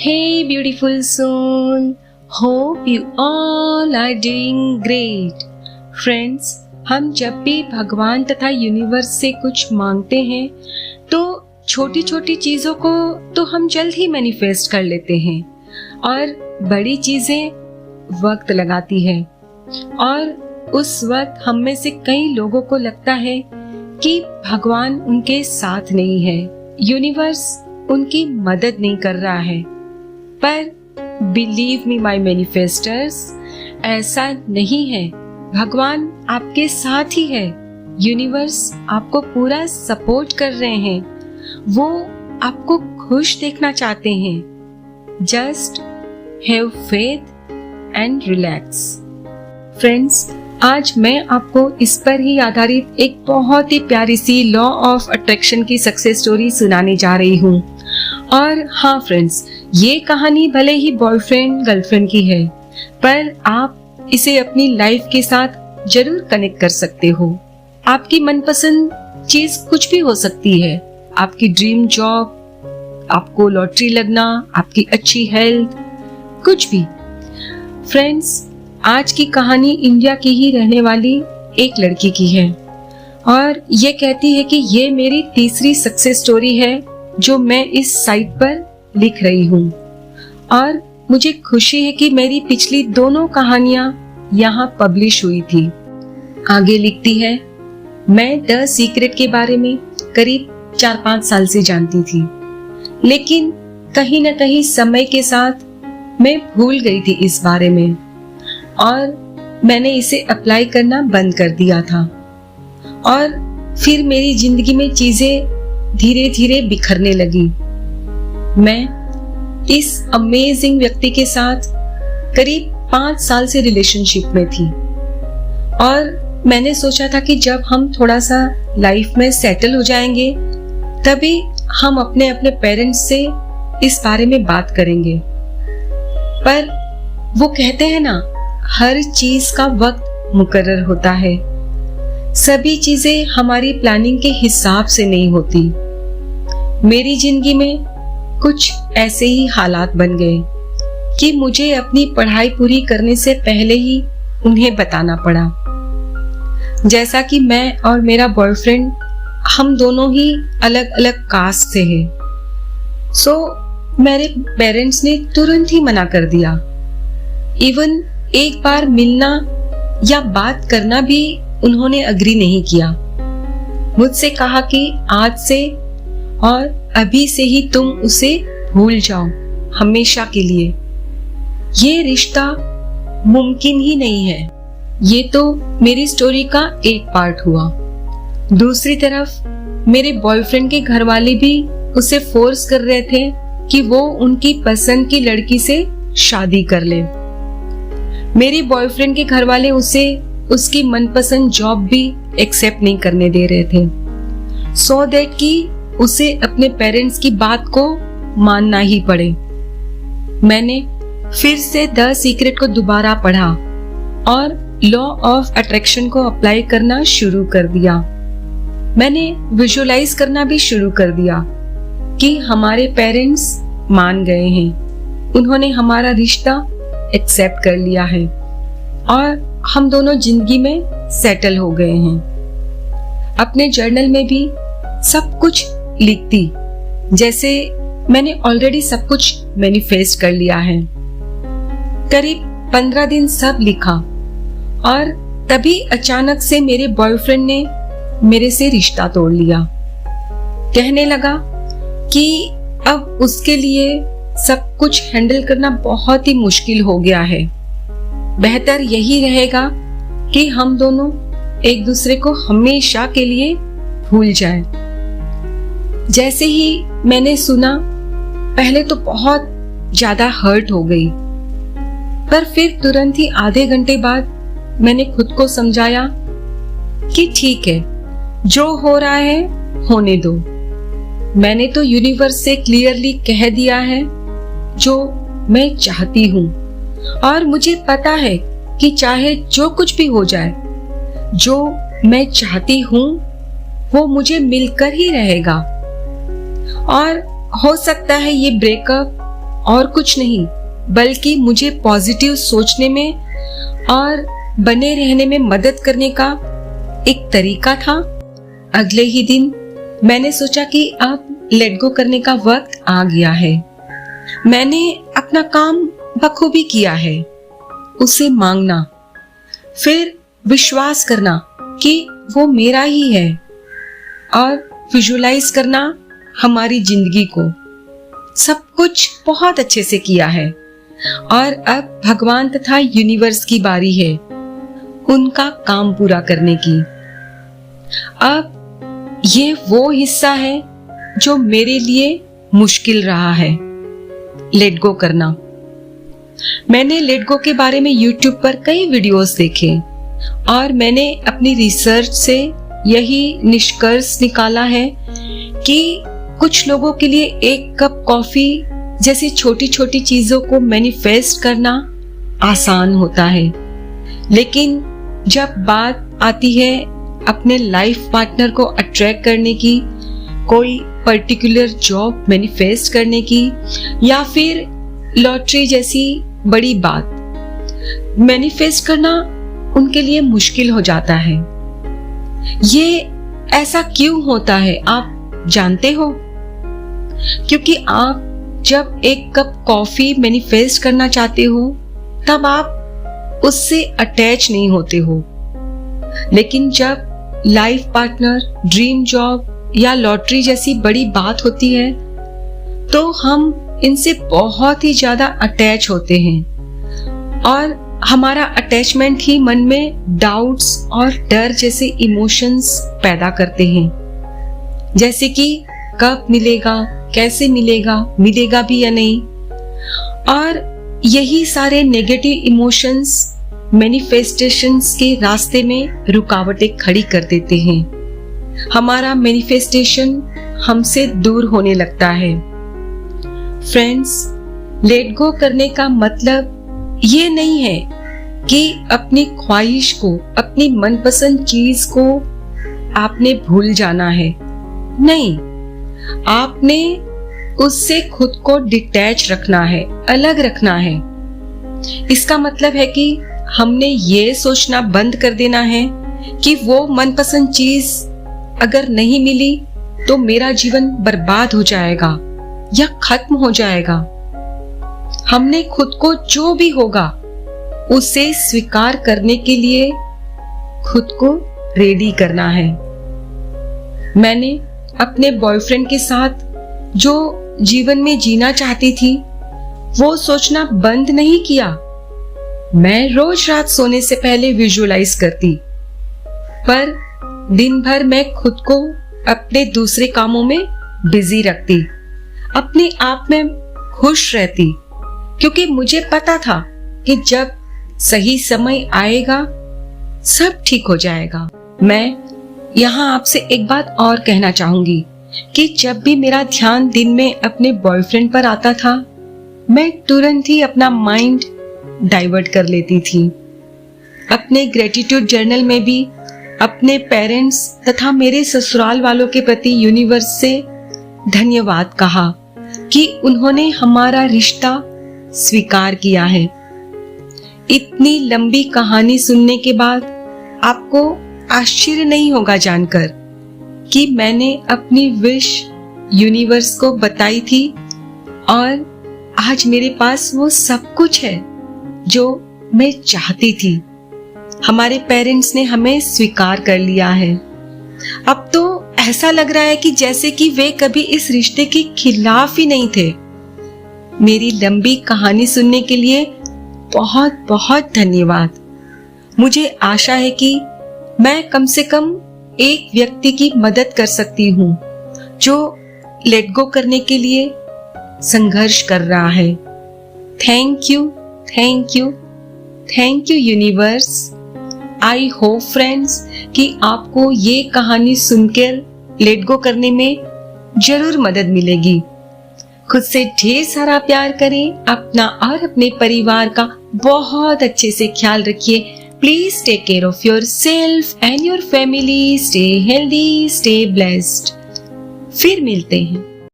Hey beautiful soul, hope you all are doing great. Friends, हम जब भी भगवान तथा यूनिवर्स से कुछ मांगते हैं तो छोटी छोटी चीजों को तो हम जल्द ही मैनिफेस्ट कर लेते हैं और बड़ी चीजें वक्त लगाती है। और उस वक्त हम में से कई लोगों को लगता है कि भगवान उनके साथ नहीं है, यूनिवर्स उनकी मदद नहीं कर रहा है। पर बिलीव मी माय मैनिफेस्टर्स, ऐसा नहीं है। भगवान आपके साथ ही है। यूनिवर्स आपको पूरा सपोर्ट कर रहे हैं। वो आपको खुश देखना चाहते हैं। Just have faith and relax. Friends, आज मैं आपको इस पर ही आधारित एक बहुत ही प्यारी सी लॉ ऑफ अट्रैक्शन की सक्सेस स्टोरी सुनाने जा रही हूँ। और हाँ फ्रेंड्स, ये कहानी भले ही बॉयफ्रेंड गर्लफ्रेंड की है, पर आप इसे अपनी लाइफ के साथ जरूर कनेक्ट कर सकते हो। आपकी मनपसंद चीज कुछ भी हो सकती है। आपकी ड्रीम जॉब, आपको लॉटरी लगना, आपकी अच्छी हेल्थ, कुछ भी। फ्रेंड्स, आज की कहानी इंडिया की ही रहने वाली एक लड़की की है और ये कहती है कि ये मेरी तीसरी सक्सेस स्टोरी है जो मैं इस साइट पर लिख रही हूँ और मुझे खुशी है कि मेरी पिछली दोनों कहानियां यहाँ पब्लिश हुई थी। आगे लिखती है, मैं द सीक्रेट के बारे में करीब 4-5 साल से जानती थी, लेकिन कहीं न कहीं समय के साथ मैं भूल गई थी इस बारे में और मैंने इसे अप्लाई करना बंद कर दिया था। और फिर मेरी जिंदगी में चीजें धीरे धीरे बिखरने लगी। मैं इस अमेजिंग व्यक्ति के साथ करीब 5 साल से रिलेशनशिप में थी और मैंने सोचा था कि जब हम थोड़ा सा लाइफ में सेटल हो जाएंगे तभी हम अपने अपने पेरेंट्स से इस बारे में बात करेंगे। पर वो कहते हैं ना, हर चीज का वक्त मुकर्रर होता है। सभी चीजें हमारी प्लानिंग के हिसाब से नहीं होती। मेरी जिंदगी में कुछ ऐसे ही हालात बन गए कि मुझे अपनी पढ़ाई पूरी करने से पहले ही उन्हें बताना पड़ा। जैसा कि मैं और मेरा बॉयफ्रेंड, हम दोनों ही अलग अलग कास्ट से हैं। सो मेरे पेरेंट्स ने तुरंत ही मना कर दिया। इवन एक बार मिलना या बात करना भी उन्होंने अग्री नहीं किया। मुझसे कहा कि आज से और अभी से ही तुम उसे भूल जाओ हमेशा के लिए। ये रिश्ता मुमकिन ही नहीं है। ये तो मेरी स्टोरी का एक पार्ट हुआ। दूसरी तरफ मेरे बॉयफ्रेंड के घर वाले भी उसे फोर्स कर रहे थे कि वो उनकी पसंद की लड़की से शादी कर ले। मेरे बॉयफ्रेंड के घर वाले उसे उसकी मनपसंद जॉब भी एक्सेप्ट नहीं करने दे रहे थे, सो दैट कि उसे अपने पेरेंट्स की बात को मानना ही पड़े। मैंने फिर से द सीक्रेट को दोबारा पढ़ा और लॉ ऑफ अट्रैक्शन को अप्लाई करना शुरू कर दिया। मैंने विजुअलाइज करना भी शुरू कर दिया कि हमारे पेरेंट्स मान गए हैं, उन्होंने हमारा रिश्ता एक्सेप्ट कर लिया है और हम दोनों जिंदगी में सेटल हो गए हैं। अपने जर्नल में भी सब कुछ लिखती जैसे मैंने ऑलरेडी सब कुछ मैनिफेस्ट कर लिया है। करीब 15 दिन सब लिखा और तभी अचानक से मेरे बॉयफ्रेंड ने मेरे से रिश्ता तोड़ लिया। कहने लगा कि अब उसके लिए सब कुछ हैंडल करना बहुत ही मुश्किल हो गया है। बेहतर यही रहेगा कि हम दोनों एक दूसरे को हमेशा के लिए भूल जाएं। जैसे ही मैंने सुना, पहले तो बहुत ज्यादा हर्ट हो गई, पर फिर तुरंत ही आधे घंटे बाद मैंने खुद को समझाया कि ठीक है, जो हो रहा है होने दो। मैंने तो यूनिवर्स से क्लियरली कह दिया है जो मैं चाहती हूँ और मुझे पता है कि चाहे जो कुछ भी हो जाए, जो मैं चाहती हूँ वो मुझे मिलकर ही रहेगा। और हो सकता है ये ब्रेकअप और कुछ नहीं, बल्कि मुझे पॉजिटिव सोचने में और बने रहने में मदद करने का एक तरीका था। अगले ही दिन मैंने सोचा कि अब लेट गो करने का वक्त आ गया है। मैंने अपना काम बखूबी किया है, उसे मांगना, फिर विश्वास करना कि वो मेरा ही है और विजुलाइज करना हमारी जिंदगी को। सब कुछ बहुत अच्छे से किया है और अब भगवान तथा यूनिवर्स की बारी है उनका काम पूरा करने की। अब ये वो हिस्सा है जो मेरे लिए मुश्किल रहा है, लेट गो करना। मैंने लेट गो के बारे में यूट्यूब पर कई वीडियोस देखे और मैंने अपनी रिसर्च से यही निष्कर्ष निकाला है कि कुछ लोगों के लिए एक कप कॉफी जैसी छोटी छोटी चीजों को मैनिफेस्ट करना आसान होता है, लेकिन जब बात आती है अपने लाइफ पार्टनर को अट्रैक्ट करने की, कोई पर्टिकुलर जॉब मैनिफेस्ट करने की या फिर लॉटरी जैसी बड़ी बात मैनिफेस्ट करना उनके लिए मुश्किल हो जाता है। ये ऐसा क्यों होता है आप जानते हो? क्योंकि आप जब एक कप कॉफी मैनिफेस्ट करना चाहते हो तब आप उससे अटैच नहीं होते हो, लेकिन जब लाइफ पार्टनर, ड्रीम जॉब या लॉटरी जैसी बड़ी बात होती है तो हम इनसे बहुत ही ज्यादा अटैच होते हैं और हमारा अटैचमेंट ही मन में डाउट्स और डर जैसे इमोशंस पैदा करते हैं, जैसे कि कब मिलेगा, कैसे मिलेगा, मिलेगा भी या नहीं। और यही सारे नेगेटिव इमोशंस मैनिफेस्टेशंस के रास्ते में रुकावटें खड़ी कर देते हैं। हमारा मैनिफेस्टेशन हमसे दूर होने लगता है। फ्रेंड्स, लेट गो करने का मतलब ये नहीं है कि अपनी ख्वाहिश को, अपनी मनपसंद चीज को आपने भूल जाना है। नहीं, आपने उससे खुद को डिटैच रखना है, अलग रखना है। इसका मतलब है कि हमने ये सोचना बंद कर देना है कि वो मनपसंद चीज अगर नहीं मिली तो मेरा जीवन बर्बाद हो जाएगा या खत्म हो जाएगा। हमने खुद को जो भी होगा उसे स्वीकार करने के लिए खुद को रेडी करना है। मैंने अपने बॉयफ्रेंड के साथ जो जीवन में जीना चाहती थी वो सोचना बंद नहीं किया। मैं रोज रात सोने से पहले विजुअलाइज करती, पर दिन भर मैं खुद को अपने दूसरे कामों में बिजी रखती, अपने आप में खुश रहती, क्योंकि मुझे पता था कि जब सही समय आएगा सब ठीक हो जाएगा। मैं यहाँ आपसे एक बात और कहना चाहूंगी कि जब भी मेरा ध्यान दिन में अपने बॉयफ्रेंड पर आता था, मैं तुरंत ही अपना माइंड डाइवर्ट कर लेती थी। अपने ग्रेटिट्यूड जर्नल में भी अपने पेरेंट्स तथा मेरे ससुराल वालों के प्रति यूनिवर्स से धन्यवाद कहा कि उन्होंने हमारा रिश्ता स्वीकार किया है। इतनी लंबी कहानी सुनने के बाद आपको आश्चर्य नहीं होगा जानकर कि मैंने अपनी विश यूनिवर्स को बताई थी और आज मेरे पास वो सब कुछ है जो मैं चाहती थी। हमारे पेरेंट्स ने हमें स्वीकार कर लिया है। अब तो ऐसा लग रहा है कि जैसे कि वे कभी इस रिश्ते के खिलाफ ही नहीं थे। मेरी लंबी कहानी सुनने के लिए बहुत बहुत धन्यवाद। मुझे आशा है कि मैं कम से कम एक व्यक्ति की मदद कर सकती हूँ जो लेट गो करने के लिए संघर्ष कर रहा है। Thank you, thank you, thank you universe. I hope friends कि आपको ये कहानी सुनकर लेट गो करने में जरूर मदद मिलेगी। खुद से ढेर सारा प्यार करें, अपना और अपने परिवार का बहुत अच्छे से ख्याल रखिए। Please take care of your self and your family. Stay healthy, stay blessed. फिर मिलते हैं।